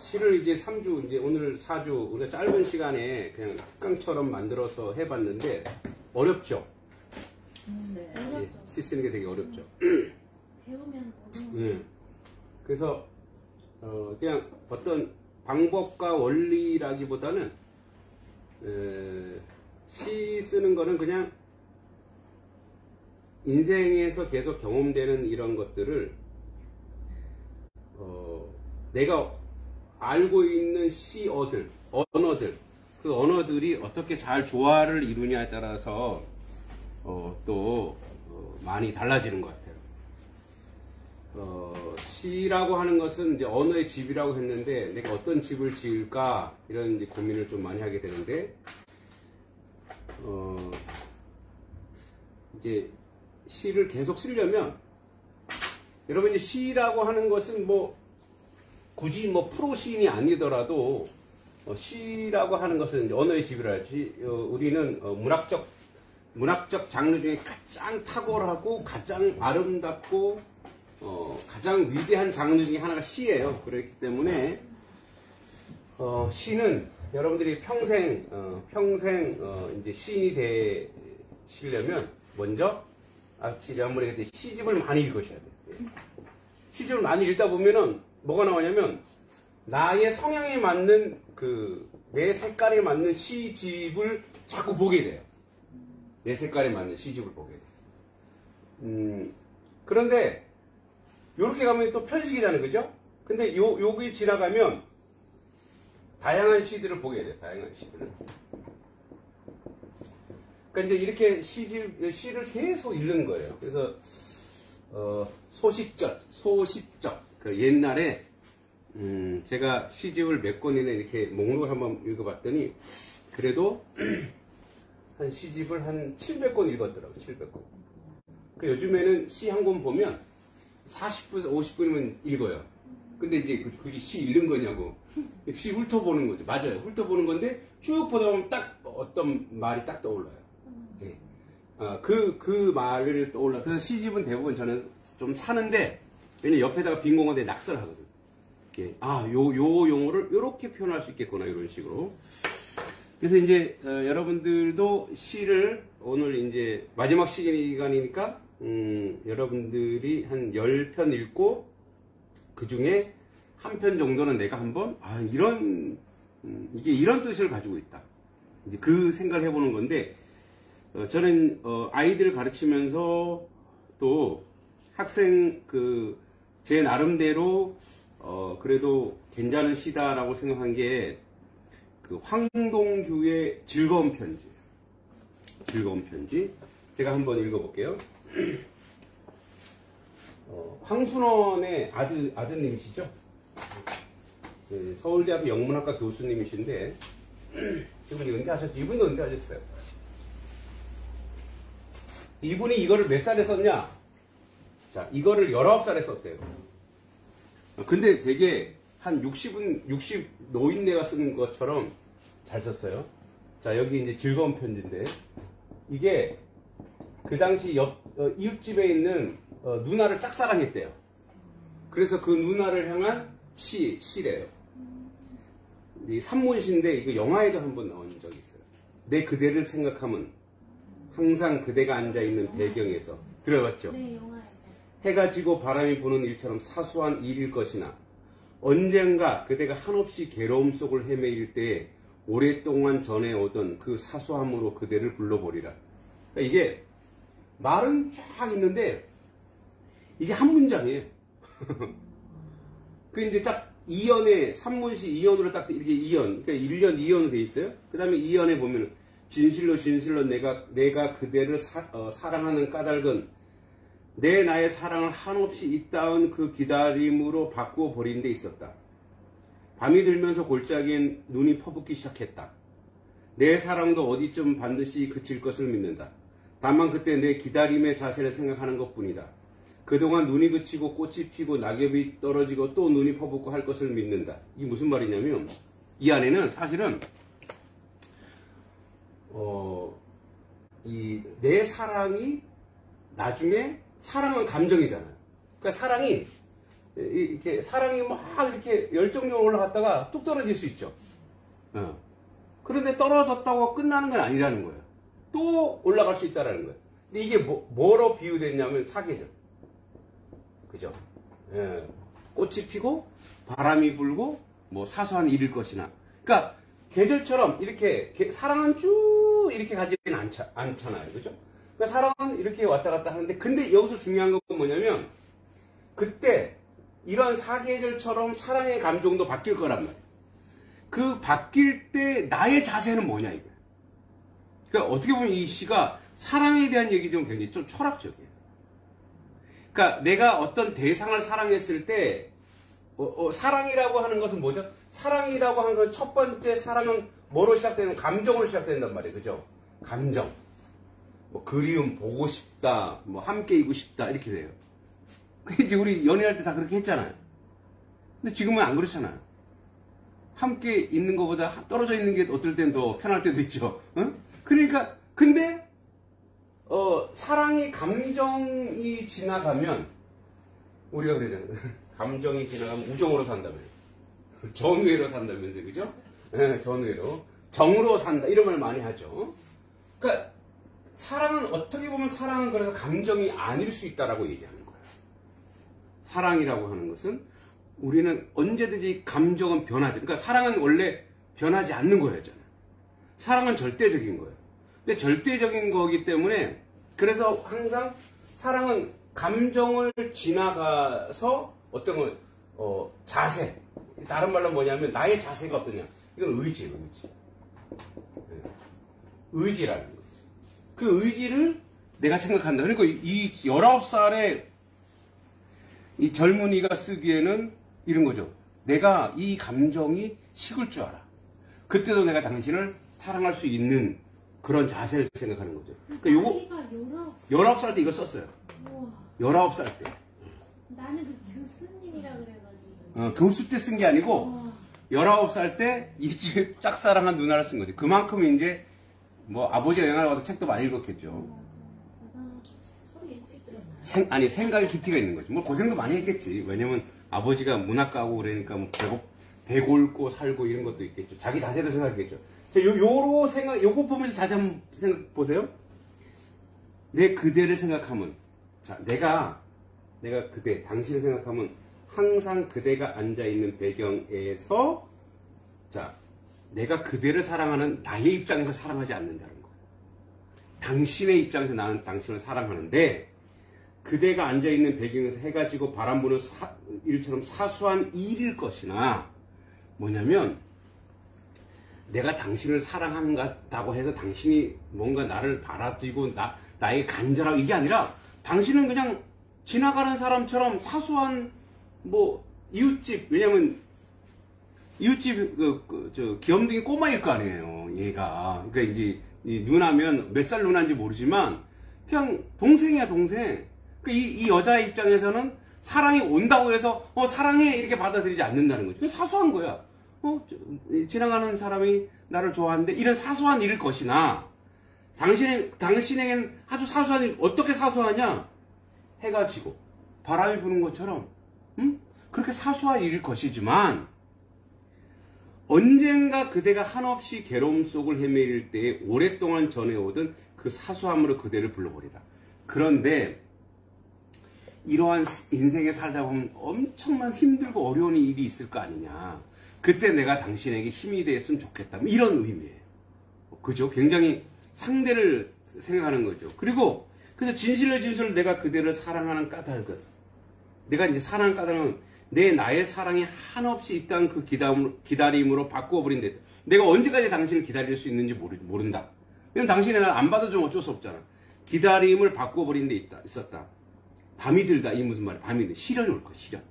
시를 이제 3주, 이제 오늘 4주, 우리가 짧은 시간에 그냥 특강처럼 만들어서 해봤는데, 어렵죠? 네. 예, 시 쓰는 게 되게 어렵죠. 배우면 예. 그래서, 그냥 어떤 방법과 원리라기보다는, 시 쓰는 거는 그냥 인생에서 계속 경험되는 이런 것들을, 내가 알고 있는 시어들, 언어들, 그 언어들이 어떻게 잘 조화를 이루냐에 따라서 또 많이 달라지는 것 같아요. 시라고 하는 것은 이제 언어의 집이라고 했는데 내가 어떤 집을 지을까 이런 이제 고민을 좀 많이 하게 되는데 이제 시를 계속 쓰려면 여러분 이제 시라고 하는 것은 뭐 굳이 뭐 프로 시인이 아니더라도 시라고 하는 것은 이제 언어의 집이랄지 우리는 문학적 장르 중에 가장 탁월하고 가장 아름답고 가장 위대한 장르 중에 하나가 시예요. 그렇기 때문에 시는 여러분들이 평생 이제 시인이 되시려면 먼저 지난번에 그때 시집을 많이 읽으셔야 돼요. 시집을 많이 읽다 보면은 뭐가 나오냐면 나의 성향에 맞는 내 색깔에 맞는 시집을 자꾸 보게 돼요. 내 색깔에 맞는 시집을 보게 돼요. 그런데 요렇게 가면 또 편식이잖아요. 그죠? 근데 여기 지나가면 다양한 시들을 보게 돼요. 다양한 시들을. 그러니까 이제 이렇게 시를 계속 읽는 거예요. 그래서 소식적 그 옛날에 제가 시집을 몇 권이나 이렇게 목록을 한번 읽어봤더니 그래도 한 시집을 한 700권 읽었더라고요. 700권. 그 요즘에는 시 한 권 보면 40분, 50분이면 읽어요. 근데 이제 그게 시 읽는 거냐고. 시 훑어보는 거죠. 맞아요. 훑어보는 건데 쭉 보다 보면 딱 어떤 말이 딱 떠올라요. 네. 그 말을 떠올라. 그래서 시집은 대부분 저는 좀 사는데 왜냐면 옆에다가 빈 공간에 낙서를 하거든. 요 용어를 이렇게 표현할 수 있겠구나 이런 식으로. 그래서 이제 여러분들도 시를 오늘 이제 마지막 시간이니까 여러분들이 한 10편 읽고 그 중에 한 편 정도는 내가 한번 이게 이런 뜻을 가지고 있다. 이제 그 생각을 해보는 건데 저는 아이들을 가르치면서 또 학생 제 나름대로 그래도 괜찮은 시다라고 생각한 게 황동규의 즐거운 편지. 즐거운 편지. 제가 한번 읽어볼게요. 황순원의 아드님이시죠? 네, 서울대학교 영문학과 교수님이신데 지금 은퇴하셨죠? 이분도 은퇴하셨어요. 이분이 이거를 몇 살에 썼냐? 자, 이거를 19살에 썼대요. 근데 되게 한 60 노인네가 쓰는 것처럼 잘 썼어요. 자, 여기 이제 즐거운 편지인데, 이게 그 당시 이웃집에 있는 누나를 짝사랑했대요. 그래서 그 누나를 향한 시래요. 이 산문시인데, 이거 영화에도 한번 나온 적이 있어요. 내 그대를 생각하면 항상 그대가 앉아있는 배경에서. 들어봤죠? 네, 영화에서. 해가 지고 바람이 부는 일처럼 사소한 일일 것이나 언젠가 그대가 한없이 괴로움 속을 헤매일 때에 오랫동안 전해오던 그 사소함으로 그대를 불러보리라. 그러니까 이게 말은 쫙 있는데 이게 한 문장이에요. 그 이제 딱 2연에 산문시 2연으로 딱 이렇게 2연, 그러니까 1년 2연으로 돼 있어요. 그 다음에 2연에 보면 진실로 내가 그대를 사랑하는 까닭은 나의 사랑을 한없이 이따은 그 기다림으로 바꾸어 버린 데 있었다. 밤이 들면서 골짜기엔 눈이 퍼붓기 시작했다. 내 사랑도 어디쯤 반드시 그칠 것을 믿는다. 다만 그때 내 기다림의 자세를 생각하는 것뿐이다. 그동안 눈이 그치고 꽃이 피고 낙엽이 떨어지고 또 눈이 퍼붓고 할 것을 믿는다. 이게 무슨 말이냐면 이 안에는 사실은 내 사랑이 나중에 사랑은 감정이잖아요. 그러니까 사랑이 이렇게 사랑이 막 이렇게 열정적으로 올라갔다가 뚝 떨어질 수 있죠. 그런데 떨어졌다고 끝나는 건 아니라는 거예요. 또 올라갈 수 있다는 거예요. 근데 이게 뭐로 비유됐냐면 사계절. 그죠? 예. 꽃이 피고 바람이 불고 뭐 사소한 일일 것이나. 그러니까 계절처럼 이렇게 사랑은 쭉 이렇게 가지는 않잖아요. 그죠? 그러니까 사랑은 이렇게 왔다 갔다 하는데 근데 여기서 중요한 건 뭐냐면 그때 이런 사계절처럼 사랑의 감정도 바뀔 거란 말이에요. 그 바뀔 때 나의 자세는 뭐냐 이거예요. 그러니까 어떻게 보면 이 시가 사랑에 대한 얘기 좀 굉장히 좀 철학적이에요. 그러니까 내가 어떤 대상을 사랑했을 때 사랑이라고 하는 것은 뭐죠? 사랑이라고 하는 건 첫 번째 사랑은 뭐로 시작되는 감정으로 시작된단 말이에요. 그죠? 감정. 뭐 그리움, 보고 싶다, 뭐 함께 있고 싶다 이렇게 돼요. 이제 우리 연애할 때 다 그렇게 했잖아요. 근데 지금은 안 그렇잖아요. 함께 있는 것보다 떨어져 있는 게 어떨 땐 더 편할 때도 있죠. 그러니까 근데 사랑이 감정이 지나가면 우리가 그러잖아요. 감정이 지나가면 우정으로 산다면서 전우애로 산다면서 그죠? 네, 전우애로 정으로 산다 이런 말 많이 하죠. 그러니까 사랑은 어떻게 보면 사랑은 그래서 감정이 아닐 수 있다라고 얘기하는 거예요. 사랑이라고 하는 것은 우리는 언제든지 감정은 변하지. 그러니까 사랑은 원래 변하지 않는 거였잖아요. 사랑은 절대적인 거예요. 근데 절대적인 거기 때문에 그래서 항상 사랑은 감정을 지나가서 어떤 건 자세. 다른 말로 뭐냐면 나의 자세가 어떠냐. 이건 의지예요. 의지라는 거죠. 그 의지를 내가 생각한다. 그러니까 이 19살의 이 젊은이가 쓰기에는 이런 거죠. 내가 이 감정이 식을 줄 알아. 그때도 내가 당신을 사랑할 수 있는 그런 자세를 생각하는 거죠. 그러니까 요거 19살 때 이걸 썼어요. 우와. 19살 때. 나는 그 교수님이라 그래가지고. 교수 때 쓴 게 아니고 19살 때 이 집 짝사랑한 누나를 쓴 거지. 그만큼 이제 뭐 아버지가 영화를 봐도 책도 많이 읽었겠죠. 아니 생각의 깊이가 있는 거지. 뭐 고생도 많이 했겠지. 왜냐면 아버지가 문학가고 그러니까 뭐 배골고 살고 이런 것도 있겠죠. 자기 자세도 생각했겠죠. 자, 요거 보면서 자세히 한번 생각 보세요. 내 그대를 생각하면, 자, 내가 그대, 당신을 생각하면 항상 그대가 앉아있는 배경에서, 자, 내가 그대를 사랑하는 나의 입장에서 사랑하지 않는다는 거예요. 당신의 입장에서 나는 당신을 사랑하는데, 그대가 앉아있는 배경에서 해가 지고 바람 부는 일처럼 사소한 일일 것이나, 뭐냐면, 내가 당신을 사랑한다고 해서 당신이 뭔가 나를 받아들이고 나에게 간절하고 이게 아니라 당신은 그냥 지나가는 사람처럼 사소한 뭐 이웃집 왜냐면 이웃집 저 귀염둥이 꼬마일 거 아니에요 얘가. 그러니까 이제 이 누나면 몇 살 누나인지 모르지만 그냥 동생이야 동생. 그러니까 이 여자의 입장에서는 사랑이 온다고 해서 사랑해 이렇게 받아들이지 않는다는 거죠. 그게 사소한 거야. 지나가는 사람이 나를 좋아하는데 이런 사소한 일일 것이나 당신에겐 아주 사소한 일 어떻게 사소하냐 해가 지고 바람이 부는 것처럼 그렇게 사소한 일일 것이지만 언젠가 그대가 한없이 괴로움 속을 헤매일 때에 오랫동안 전해오던 그 사소함으로 그대를 불러버리라. 그런데 이러한 인생에 살다 보면 엄청난 힘들고 어려운 일이 있을 거 아니냐. 그때 내가 당신에게 힘이 되었으면 좋겠다. 이런 의미예요. 그죠? 굉장히 상대를 생각하는 거죠. 그리고 그래서 진실의 진술을 내가 그대를 사랑하는 까닭은 내가 이제 사랑하는 까닭은 나의 사랑이 한없이 있다는 그 기다림으로 바꾸어버린다. 내가 언제까지 당신을 기다릴 수 있는지 모른다. 왜냐면 당신이 나를 안 받아주면 어쩔 수 없잖아. 기다림을 바꾸어버린 데 있었다. 밤이 들다. 이 무슨 말이야? 밤이 들다. 시련이 올 거야. 시련.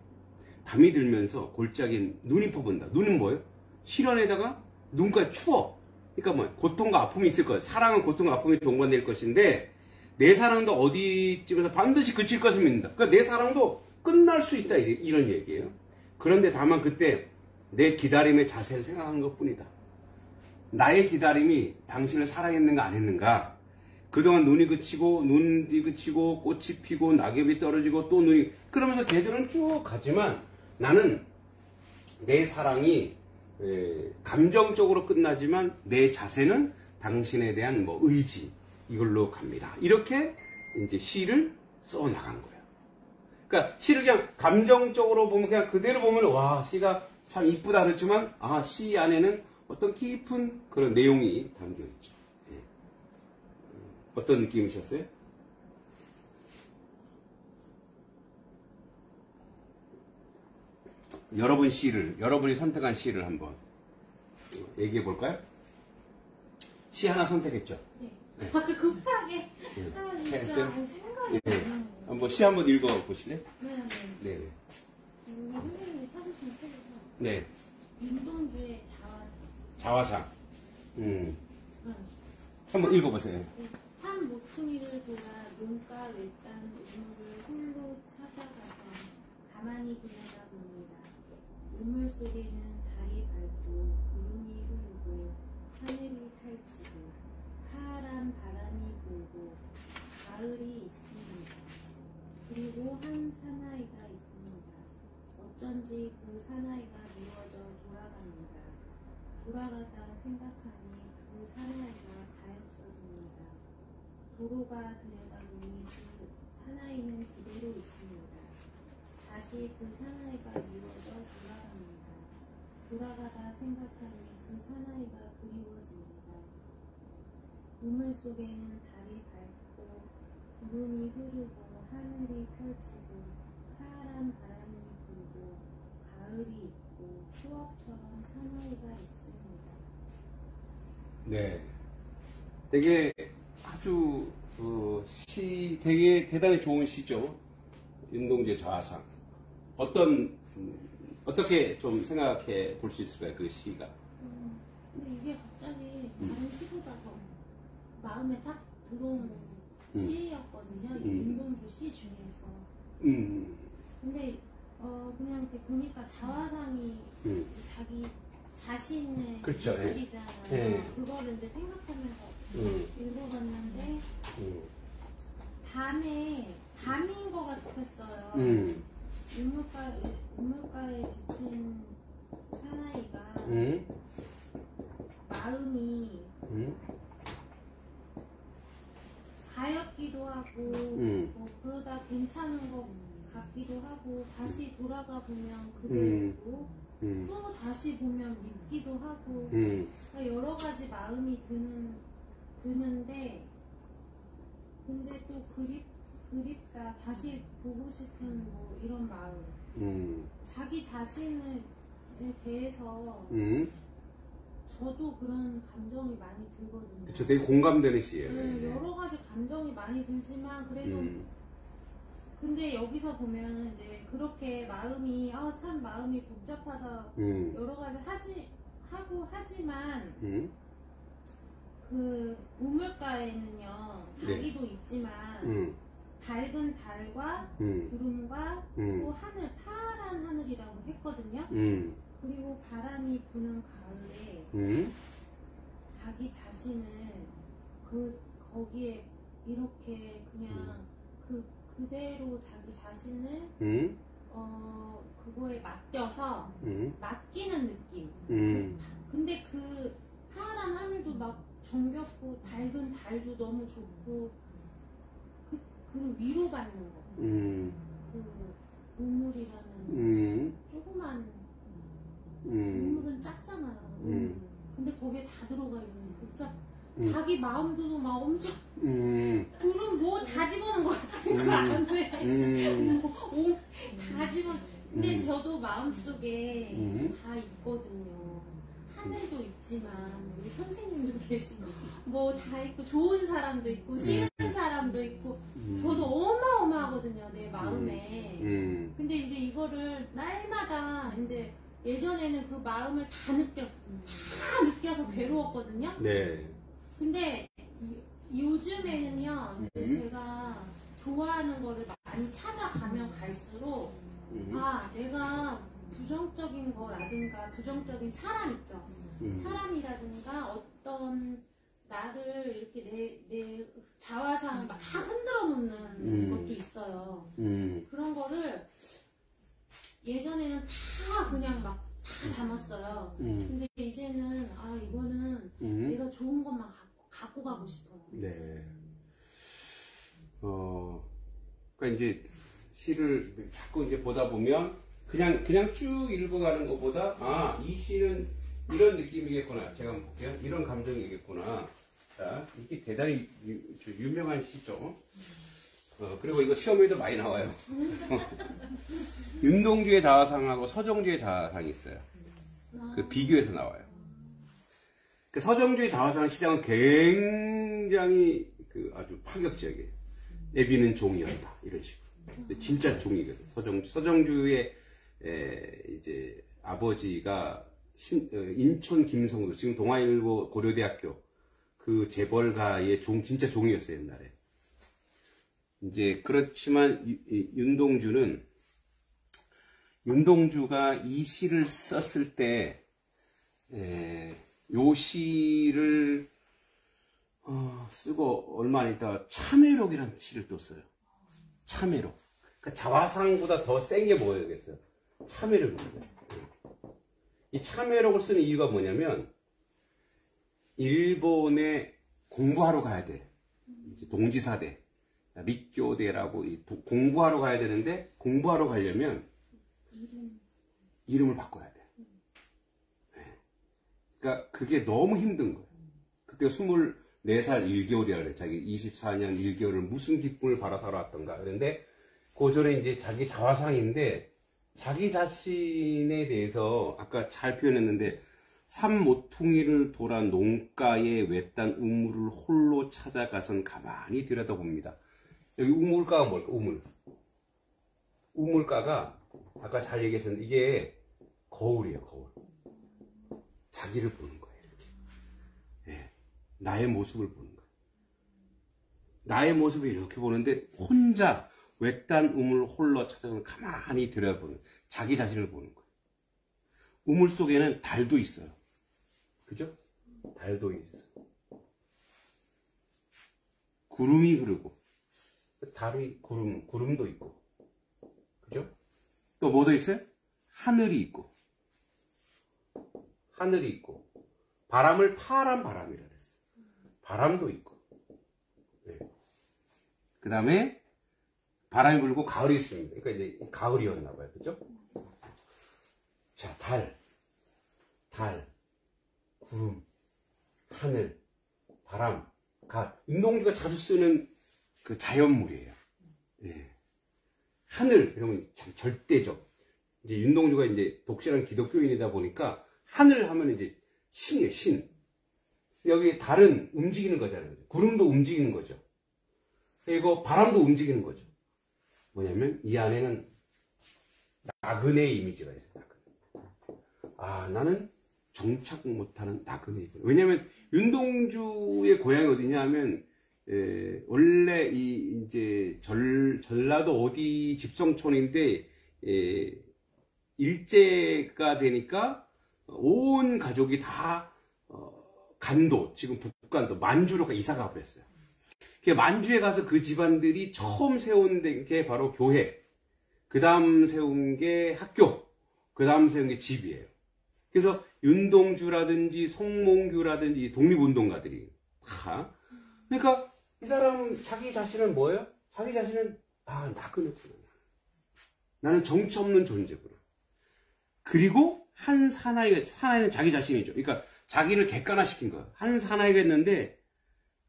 밤이 들면서 골짜기 눈이 퍼본다. 눈은 뭐예요? 시련에다가 눈까지 추워. 그러니까 뭐 고통과 아픔이 있을 거예요. 사랑은 고통과 아픔이 동반될 것인데 내 사랑도 어디쯤에서 반드시 그칠 것을 믿는다. 그러니까 내 사랑도 끝날 수 있다. 이런 얘기예요. 그런데 다만 그때 내 기다림의 자세를 생각하는 것뿐이다. 나의 기다림이 당신을 사랑했는가 안 했는가 그동안 눈이 그치고 눈이 그치고 꽃이 피고 낙엽이 떨어지고 또 눈이 그러면서 계절은 쭉 가지만 나는 내 사랑이 감정적으로 끝나지만 내 자세는 당신에 대한 뭐 의지 이걸로 갑니다. 이렇게 이제 시를 써 나간 거예요. 그러니까 시를 그냥 감정적으로 보면 그냥 그대로 보면 와 시가 참 이쁘다 그렇지만 아 시 안에는 어떤 깊은 그런 내용이 담겨 있죠. 예. 어떤 느낌이셨어요? 여러분이 선택한 시를 한번 얘기해 볼까요? 시 하나 선택했죠? 네. 네. 급하게. 네. 아, 진짜 했어요? 생각이 네. 안 나요. 한번 시 한번 읽어 보실래요? 네, 네. 네. 선생님이 사주신 책에서 네. 윤동주의 자화상. 응. 한번 읽어보세요. 산 모퉁이를 돌아 눈가 외딴 우물을 홀로 찾아가서 가만히 지내다 봅니다. 우물 속에는 달이 밝고 구름이 흐르고 하늘이 펼치고 파란 바람이 불고 가을이 있습니다. 그리고 한 사나이가 있습니다. 어쩐지 그 사나이가 미워져 돌아갑니다. 돌아가다 생각하니 그 사나이가 가엾어집니다. 도로가 들여다보니 그 사나이는 그대로 있습니다. 다시 그 사나이가 미워져 돌아갑니다. 돌아가다 생각하니 그 사나이가 그리워집니다. 우물 속에는 달이 밝고 구름이 흐르고 하늘이 펼치고 파란 바람이 불고 가을이 있고 추억처럼 사나이가 있습니다. 네. 되게 아주 시 되게 대단히 좋은 시죠. 윤동주의 자화상. 어떻게 좀 생각해 볼 수 있을까요? 그 시가. 근데 이게 갑자기 다른 시보다 더 마음에 딱 들어오는 시였거든요. 이 윤동주 시 중에서. 근데 그냥 이렇게 보니까 자화상이 자기 자신의 그렇죠. 모습이잖아요. 네. 그거를 이제 생각하면서 읽어봤는데 밤인 것 같았어요. 우물가에 비친 사나이가 마음이 가엾기도 하고 뭐 그러다 괜찮은 것 같기도 하고 다시 돌아가 보면 그대로고 또 다시 보면 밉기도 하고 그러니까 여러 가지 마음이 드는데 근데 또 그립다 다시 보고 싶은 뭐 이런 마음 자기 자신에 대해서 저도 그런 감정이 많이 들거든요. 그쵸, 되게 공감되는 시예요. 여러 가지 감정이 많이 들지만 그래도 근데 여기서 보면 이제 그렇게 마음이 참 마음이 복잡하다 여러 가지 하지만 그 우물가에는요 자기도 있지만 밝은 달과 구름과 또 하늘 파란 하늘이라고 했거든요. 그리고 바람이 부는 가을에 자기 자신을 거기에 이렇게 그냥 그대로 자기 자신을 그거에 맡겨서 맡기는 느낌. 근데 그 파란 하늘도 막 정겹고 밝은 달도 너무 좋고 그 위로받는 거. 그 우물이라는 조그만 우물은 작잖아요. 근데 거기에 다 들어가 있는 복잡. 자기 마음도 막 엄청 구름 뭐 다 집어넣은 것 같은 거 안에 다 집어. 근데 저도 마음속에 다 있거든요. 하늘도 있지만 우리 선생님도 계시고 뭐 다 있고 좋은 사람도 있고 싫은 사람도 있고 저도 어마어마하거든요 내 마음에. 근데 이제 이거를 날마다 이제 예전에는 그 마음을 다 느껴서 괴로웠거든요. 네. 근데 요즘에는요 이제 제가 좋아하는 거를 많이 찾아가면 갈수록 내가 부정적인 거라든가 부정적인 사람 있죠. 사람이라든가 어떤 나를 이렇게 내 자화상을 막 흔들어 놓는 것도 있어요. 그런 거를 예전에는 다 그냥 막 다 담았어요. 근데 이제는 아 이거는 내가 좋은 것만 갖고 가고 싶어요. 네. 그러니까 이제 시를 자꾸 이제 보다 보면 그냥 쭉 읽어가는 것보다 아, 이 시는 이런 느낌이겠구나. 제가 한번 볼게요. 이런 감정이겠구나. 자, 이게 대단히 유명한 시죠. 그리고 이거 시험에도 많이 나와요. 윤동주의 자화상하고 서정주의 자화상이 있어요. 그 비교해서 나와요. 그 서정주의 자화상 시장은 굉장히 그 아주 파격적이에요. 애비는 종이었다 이런 식으로. 진짜 종이거든. 서정주의 이제 아버지가 인천 김성도 지금 동아일보 고려대학교 그 재벌가의 진짜 종이었어요 옛날에. 이제 그렇지만 윤동주가 이 시를 썼을 때 요 시를 쓰고 얼마 안 있다가 참회록이라는 시를 또 써요. 참회록. 그러니까 자화상보다 더 센 게 뭐였겠어요? 참회록입니다. 이 참회록을 쓰는 이유가 뭐냐면 일본에 공부하러 가야 돼. 이제 동지사대.立教대라고 공부하러 가야 되는데 공부하러 가려면 이름을 바꿔야 돼. 네. 그러니까 그게 너무 힘든 거예요. 그때 24살 1개월이라 그래. 자기 24년 1개월을 무슨 기쁨을 바라 살아왔던가. 그런데 그 전에 이제 자기 자화상인데 자기 자신에 대해서 아까 잘 표현했는데 삼 모퉁이를 돌아 농가의 외딴 우물을 홀로 찾아가선 가만히 들여다봅니다. 여기 우물가가 뭘까? 우물가가 아까 잘 얘기했었는데 이게 거울이에요. 거울. 자기를 보는 거예요. 이렇게. 네. 나의 모습을 보는 거예요. 나의 모습을 이렇게 보는데 혼자 외딴 우물 홀로 찾아서 가만히 들여다보는 자기 자신을 보는 거예요. 우물 속에는 달도 있어요. 그죠? 달도 있어. 구름이 흐르고 달이 구름도 있고, 그죠? 또 뭐도 있어요? 하늘이 있고, 바람을 파란 바람이라 그랬어요. 바람도 있고, 네. 그 다음에 바람이 불고 가을이 있습니다. 그러니까 이제 가을이었나 봐요, 그죠? 자, 달, 구름, 하늘, 바람, 윤동주가 자주 쓰는 그 자연물이에요. 예. 하늘, 이러면 참 절대적. 이제 윤동주가 이제 독실한 기독교인이다 보니까 하늘 하면 이제 신이에요, 신. 여기 달은 움직이는 거잖아요. 구름도 움직이는 거죠. 그리고 바람도 움직이는 거죠. 뭐냐면 이 안에는 나그네의 이미지가 있어요. 나그네. 나는 정착 못하는 나그네. 왜냐면 윤동주의 고향이 어디냐 하면 원래 이제 전라도 어디 집성촌인데 일제가 되니까 온 가족이 다 간도 지금 북간도 만주로 이사가 버렸어요. 만주에 가서 그 집안들이 처음 세운 게 바로 교회, 그 다음 세운 게 학교, 그 다음 세운 게 집이에요. 그래서 윤동주라든지 송몽규라든지 독립운동가들이 다. 그러니까 이 사람은 자기 자신은 뭐예요? 자기 자신은 나그네구나. 나는 정치 없는 존재구나. 그리고 한 사나이는 자기 자신이죠. 그러니까 자기를 객관화시킨 거예요. 한 사나이가 있는데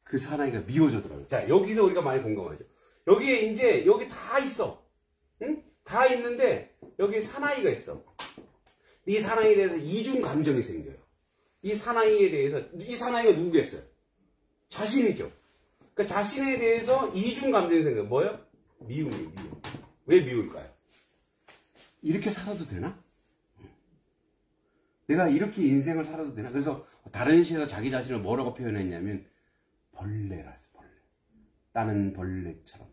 그 사나이가 미워져더라고요. 자, 여기서 우리가 많이 공감하죠. 여기에 이제 여기 다 있어. 응? 다 있는데 여기 사나이가 있어. 이 사나이에 대해서 이중 감정이 생겨요. 이 사나이에 대해서 이 사나이가 누구겠어요? 자신이죠. 그러니까 자신에 대해서 이중 감정이 생겨요. 뭐예요? 미움이에요. 미움. 왜 미울까요? 이렇게 살아도 되나? 내가 이렇게 인생을 살아도 되나? 그래서 다른 시에서 자기 자신을 뭐라고 표현했냐면 벌레라 했어요. 벌레. 따는 벌레처럼.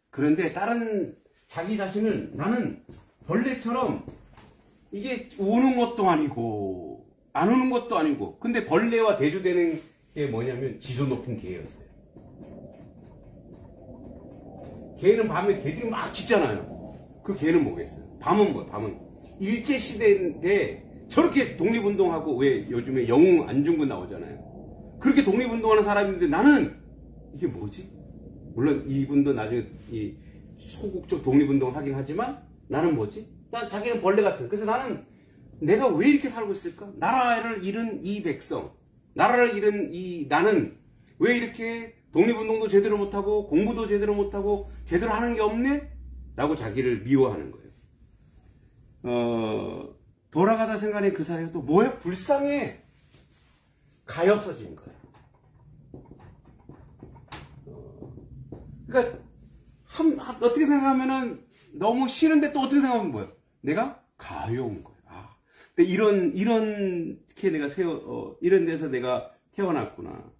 그런데 다른 자기 자신은 나는 벌레처럼 이게 우는 것도 아니고 안 우는 것도 아니고 근데 벌레와 대조되는 게 뭐냐면 지도 높은 개였어요. 개는 밤에 개들이 막 짖잖아요. 그 개는 뭐겠어요? 밤은 뭐예요? 밤은 일제시대인데 저렇게 독립운동하고, 왜 요즘에 영웅 안중근 나오잖아요. 그렇게 독립운동하는 사람인데 나는 이게 뭐지? 물론 이분도 나중에 이 소극적 독립운동을 하긴 하지만 나는 뭐지? 자기는 벌레 같은. 그래서 나는 내가 왜 이렇게 살고 있을까? 나라를 잃은 이 백성, 나라를 잃은 이 나는 왜 이렇게 독립운동도 제대로 못하고 공부도 제대로 못하고 제대로 하는 게 없네? 라고 자기를 미워하는 거예요. 돌아가다 생각하는 그 사이에 또 뭐야? 불쌍해. 가엾어진 거예요. 그러니까 어떻게 생각하면은 너무 싫은데 또 어떻게 생각하면 뭐예요? 내가 가여운 거예요. 아, 근데 이렇게 내가 이런 데서 내가 태어났구나.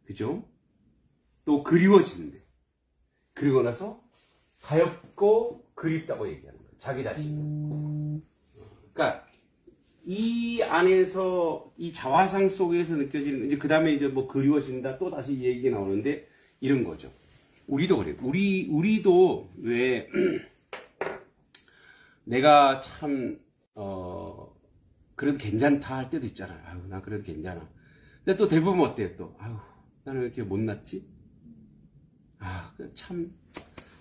그죠? 또 그리워지는데. 그리고 나서 가엽고 그립다고 얘기하는 거예요. 자기 자신을. 그러니까 이 안에서 이 자화상 속에서 느껴지는, 이제 그 다음에 이제 뭐 그리워진다, 또 다시 이 얘기 나오는데 이런 거죠. 우리도 그래요. 우리도 왜 내가 참 그래도 괜찮다 할 때도 있잖아요. 아유, 나 그래도 괜찮아. 근데 또 대부분 어때요? 또 아유, 나는 왜 이렇게 못났지? 아, 참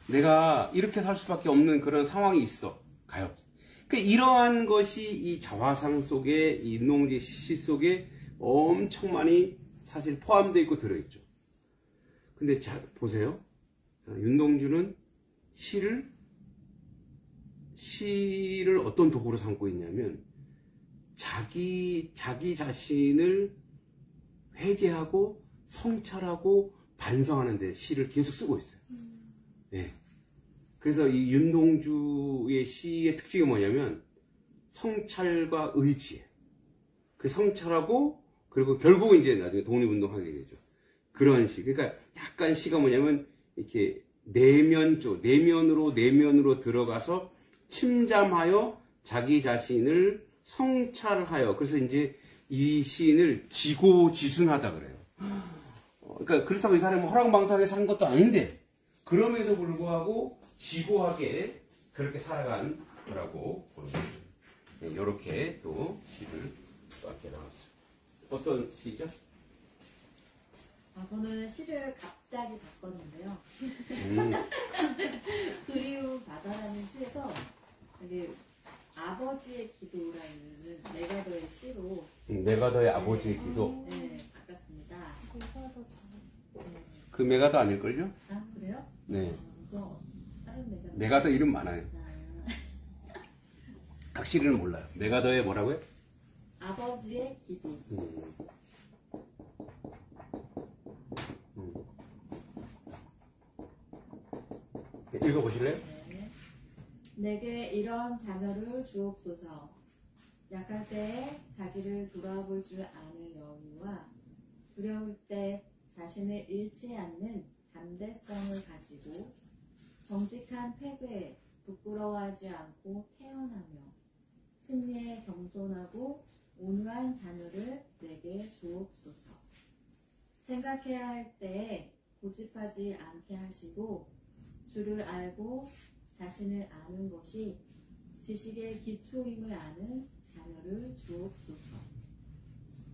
내가 이렇게 살 수밖에 없는 그런 상황이 있어. 가요. 그러니까 이러한 것이 이 자화상 속에, 이 윤동주의 시 속에 엄청 많이 사실 포함되어 있고 들어있죠. 근데 자, 보세요. 윤동주는 시를 어떤 도구로 삼고 있냐면 자기 자신을 회개하고 성찰하고 반성하는 데 시를 계속 쓰고 있어요. 네. 그래서 이 윤동주의 시의 특징이 뭐냐면 성찰과 의지예요. 그 성찰하고, 그리고 결국 이제 나중에 독립운동하게 되죠. 그런 시. 그러니까 약간 시가 뭐냐면 이렇게 내면으로 들어가서 침잠하여 자기 자신을 성찰하여, 그래서 이제 이 시인을 지고지순하다 그래요. 그러니까 그렇다고 이 사람이 허랑방탕하게 산 것도 아닌데 그럼에도 불구하고 지고하게 그렇게 살아간 거라고 보는 거죠. 네, 이렇게 또 시를 이렇게 나왔어요. 어떤 시죠? 저는 시를 갑자기 바꿨는데요. 그리움 바다라는 시에서 이게 아버지의 기도라는 메가더의 시로 메가더의 아버지의 기도. 네, 바꿨습니다. 메가더 참. 네. 그 메가더 아닐걸요? 아, 그래요? 네. 그거 다른 메가더. 메가더 이름 많아요. 아, 확실히는 몰라요. 메가더의 뭐라고요? 아버지의 기도. 네, 읽어보실래요? 네. 내게 이런 자녀를 주옵소서. 약할 때에 자기를 돌아볼 줄 아는 여유와 두려울 때 자신을 잃지 않는 담대성을 가지고 정직한 패배에 부끄러워하지 않고 태어나며 승리에 겸손하고 온유한 자녀를 내게 주옵소서. 생각해야 할 때에 고집하지 않게 하시고 주를 알고 자신을 아는 것이 지식의 기초임을 아는 자녀를 주옵소서.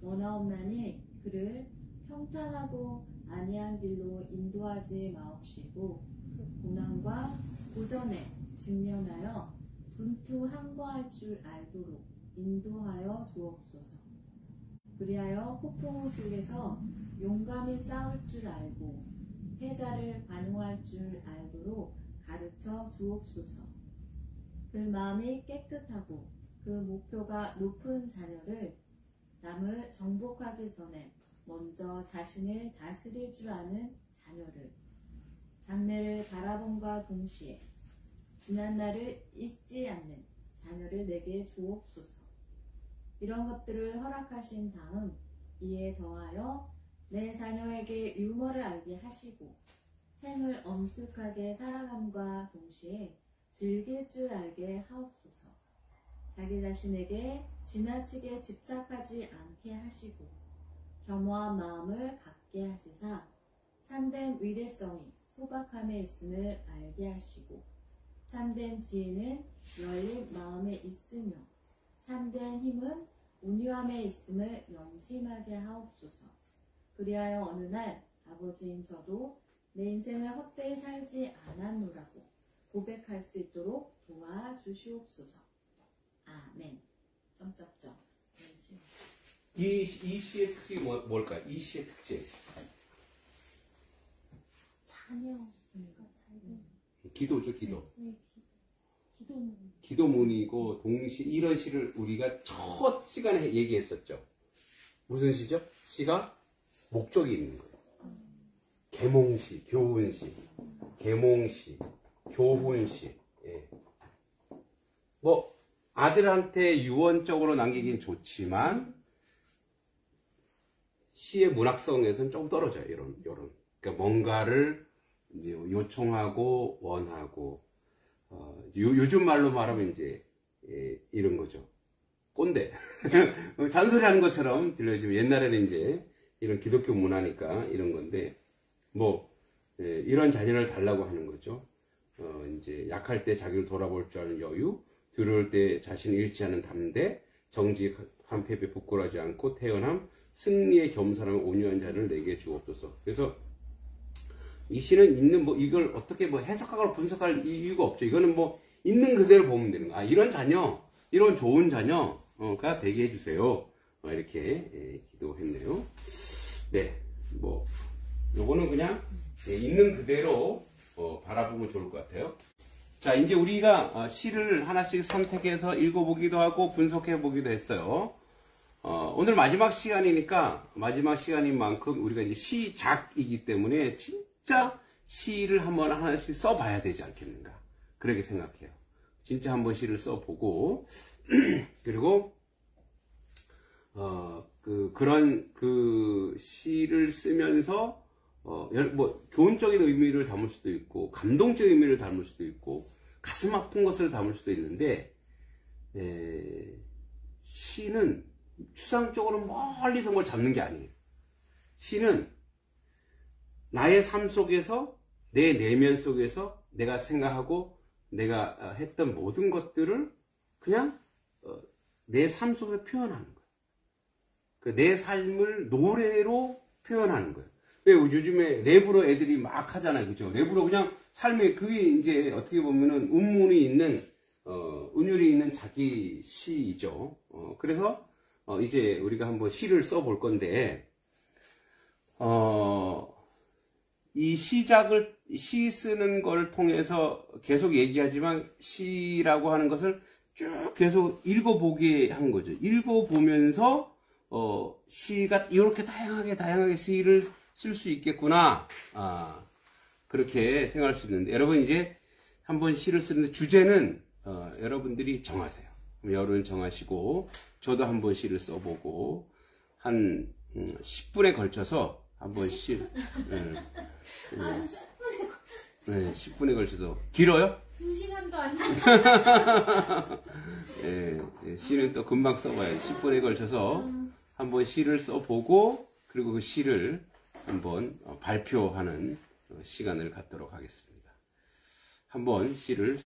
원하옵나니 그를 평탄하고 안이한 길로 인도하지 마옵시고 고난과 고전에 직면하여 분투항거할 줄 알도록 인도하여 주옵소서. 그리하여 폭풍 속에서 용감히 싸울 줄 알고 패자를 관용할 줄 알도록 가르쳐 주옵소서. 그 마음이 깨끗하고 그 목표가 높은 자녀를 남을 정복하기 전에 먼저 자신을 다스릴 줄 아는 자녀를 장래를 바라봄과 동시에 지난 날을 잊지 않는 자녀를 내게 주옵소서. 이런 것들을 허락하신 다음 이에 더하여 내 자녀에게 유머를 알게 하시고 생을 엄숙하게 살아감과 동시에 즐길 줄 알게 하옵소서. 자기 자신에게 지나치게 집착하지 않게 하시고 겸허한 마음을 갖게 하시사 참된 위대성이 소박함에 있음을 알게 하시고 참된 지혜는 열린 마음에 있으며 참된 힘은 온유함에 있음을 명심하게 하옵소서. 그리하여 어느 날 아버지인 저도 내 인생을 헛되이 살지 않았노라고 고백할 수 있도록 도와주시옵소서. 아멘. 점점점. 이 시의 특징이 뭘까요? 이 시의 특징. 자녀가 잘 돼. 기도죠, 기도. 네, 기도문. 기도문이고 동시 이런 시를 우리가 첫 시간에 얘기했었죠. 무슨 시죠? 시가 목적이 있는 거예요. 계몽시, 교훈시, 계몽시, 교훈시. 예. 뭐 아들한테 유언적으로 남기긴 좋지만 시의 문학성에서는 조금 떨어져요. 이런 그러니까 뭔가를 이제 요청하고 원하고 요즘 말로 말하면 이제 이런 거죠. 꼰대. 잔소리하는 것처럼 들려지면 옛날에는 이제 이런 기독교 문화니까 이런 건데 뭐 이런 자녀를 달라고 하는 거죠. 이제 약할 때 자기를 돌아볼 줄 아는 여유, 두려울 때 자신을 잃지 않는 담대, 정직한 패배 부끄러워하지 않고 태연함, 승리의 겸손함, 온유한 자를 내게 주옵소서. 그래서 이 시는 있는 뭐 이걸 어떻게 뭐 해석하거나 분석할 이유가 없죠. 이거는 뭐 있는 그대로 보면 되는 거야. 아, 이런 자녀, 이런 좋은 자녀가 되게 해주세요. 이렇게 기도했네요. 네, 뭐 요거는 그냥 있는 그대로 바라보면 좋을 것 같아요. 자, 이제 우리가 시를 하나씩 선택해서 읽어보기도 하고 분석해보기도 했어요. 오늘 마지막 시간이니까 마지막 시간인 만큼 우리가 이제 시작이기 때문에 진짜 시를 한번 하나씩 써봐야 되지 않겠는가. 그렇게 생각해요. 진짜 한번 시를 써보고 그리고 그런 시를 쓰면서 뭐 교훈적인 의미를 담을 수도 있고 감동적인 의미를 담을 수도 있고 가슴 아픈 것을 담을 수도 있는데 시는 추상적으로 멀리서 뭘 잡는 게 아니에요. 시는 나의 삶 속에서 내 내면 속에서 내가 생각하고 내가 했던 모든 것들을 그냥 내 삶 속에서 표현하는 거예요. 내 삶을 노래로 표현하는 거예요. 왜 요즘에 랩으로 애들이 막 하잖아요. 그죠? 랩으로 그냥 삶에 그게 이제 어떻게 보면은 운율이 있는 자기 시이죠. 그래서 이제 우리가 한번 시를 써볼 건데, 이 시 쓰는 걸 통해서 계속 얘기하지만 시라고 하는 것을 쭉 계속 읽어보게 한 거죠. 읽어보면서 시가 이렇게 다양하게 시를 쓸 수 있겠구나. 그렇게 생각할 수 있는데, 여러분 이제 한번 시를 쓰는데 주제는 여러분들이 정하세요. 여러분 정하시고 저도 한번 시를 써보고 한 10분에 걸쳐서 한번 시를 10분에 걸쳐서 길어요? 2시간도 아니야. 시는 또 금방 써봐요. 10분에 걸쳐서 한번 시를 써보고 그리고 그 시를 한번 발표하는 시간을 갖도록 하겠습니다. 한번 시를